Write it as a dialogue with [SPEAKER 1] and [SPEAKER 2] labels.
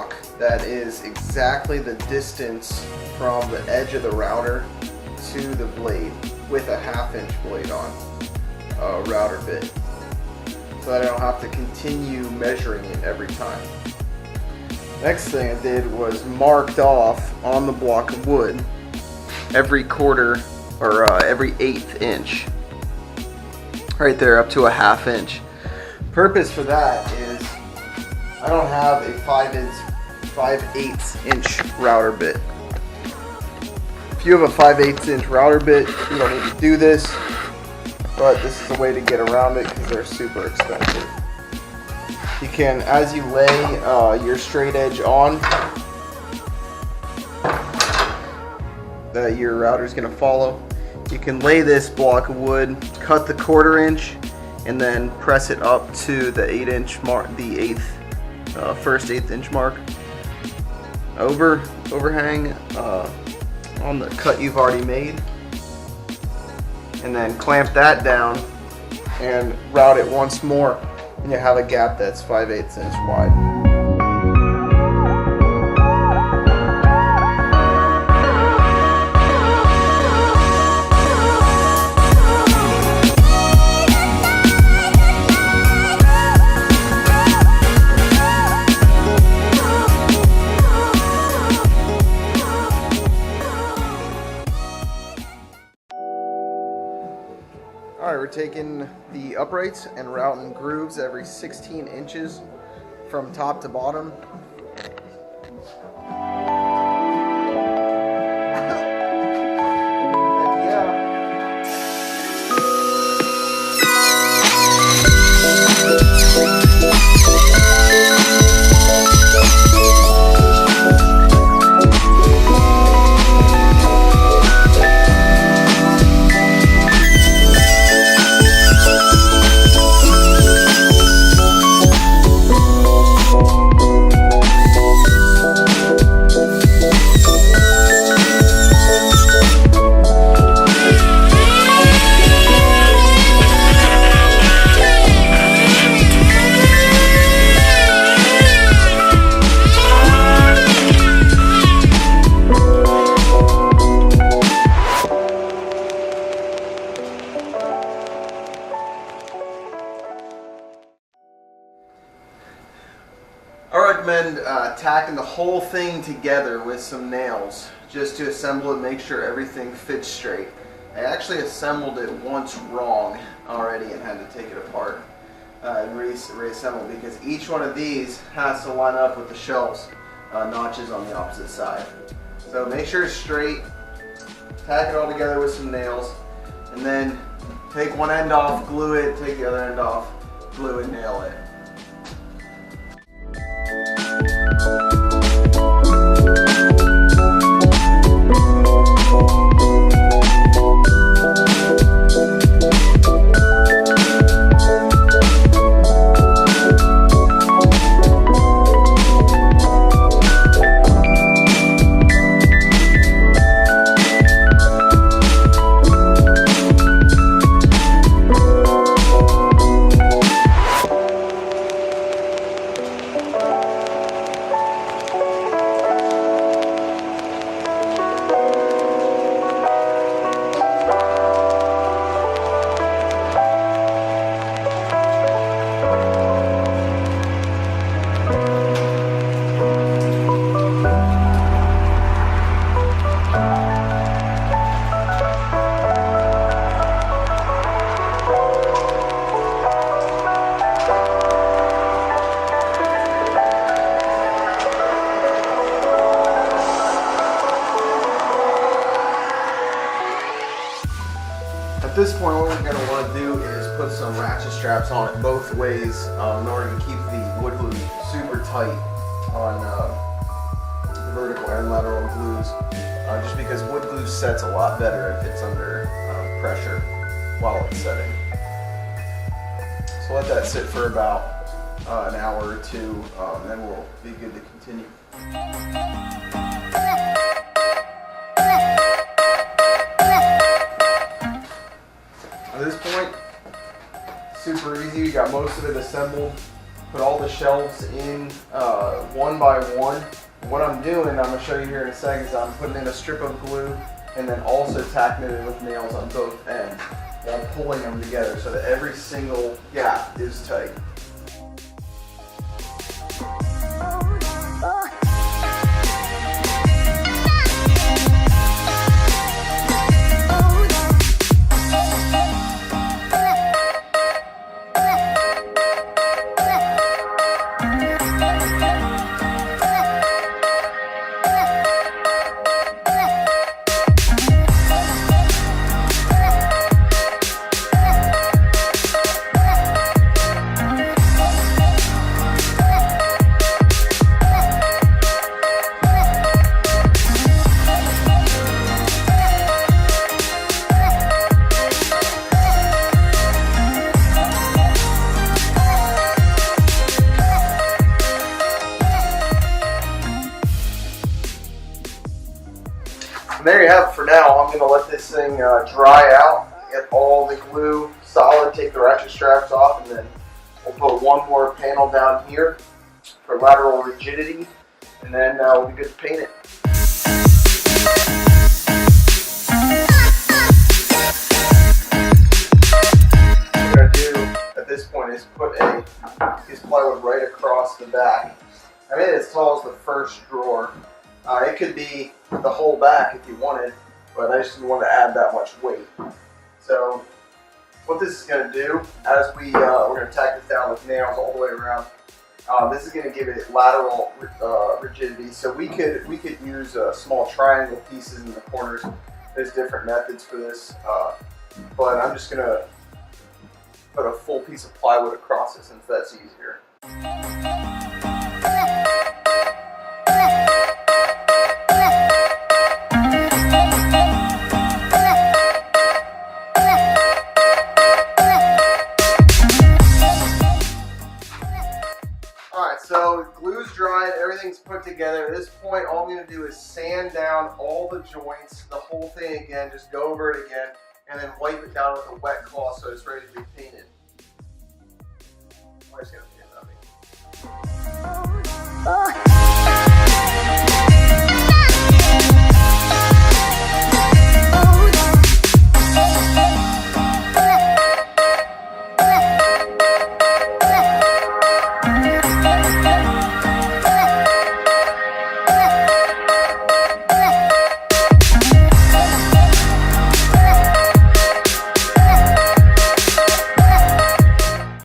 [SPEAKER 1] block that is exactly the distance from the edge of the router to the blade with a 1/2 inch blade on router bit, so that I don't have to continue measuring it every time. Next thing I did was marked off on the block of wood every quarter or every 1/8 inch, right there up to a 1/2 inch. Purpose for that is I don't have a 5/8 inch router bit. If you have a 5/8 inch router bit, you don't need to do this, but this is a way to get around it because they're super expensive. You can, as you lay your straight edge on, that your router is going to follow, you can lay this block of wood, cut the 1/4 inch, and then press it up to the 8 inch mark, the first 1/8 inch mark, overhang on the cut you've already made, and then clamp that down and route it once more, and you have a gap that's 5/8 inch wide. Alright, we're taking the uprights and routing grooves every 16 inches from top to bottom. I recommend tacking the whole thing together with some nails just to assemble it, make sure everything fits straight. I actually assembled it once wrong already and had to take it apart and reassemble, because each one of these has to line up with the shelves notches on the opposite side. So make sure it's straight, tack it all together with some nails, and then take one end off, glue it, take the other end off, glue and nail it. At this point, what we're going to want to do is put some ratchet straps on it both ways in order to keep the wood glue super tight on vertical and lateral glues, just because wood glue sets a lot better if it's under pressure while it's setting. So let that sit for about an hour or two, and then we'll be good to continue. At this point, super easy. We got most of it assembled. put all the shelves in one by one. What I'm doing, I'm going to show you here in a second, is I'm putting in a strip of glue and then also tacking it in with nails on both ends while pulling them together so that every single gap is tight. There you have it for now. I'm going to let this thing dry out, get all the glue solid, take the ratchet straps off, and then we'll put one more panel down here for lateral rigidity, and then we'll be good to paint it. What we're going to do at this point is put a piece of plywood right across the back. I made it as tall as the first drawer. It could be the whole back if you wanted, but I just didn't want to add that much weight. So what this is going to do, as we're going to tack this down with nails all the way around, this is going to give it lateral rigidity. So we could use small triangle pieces in the corners. There's different methods for this, but I'm just going to put a full piece of plywood across it since that's easier. So glue's dried, everything's put together. At this point, all I'm going to do is sand down all the joints, the whole thing again, just go over it again, and then wipe it down with a wet cloth so it's ready to be painted. I'm just going to paint it on me.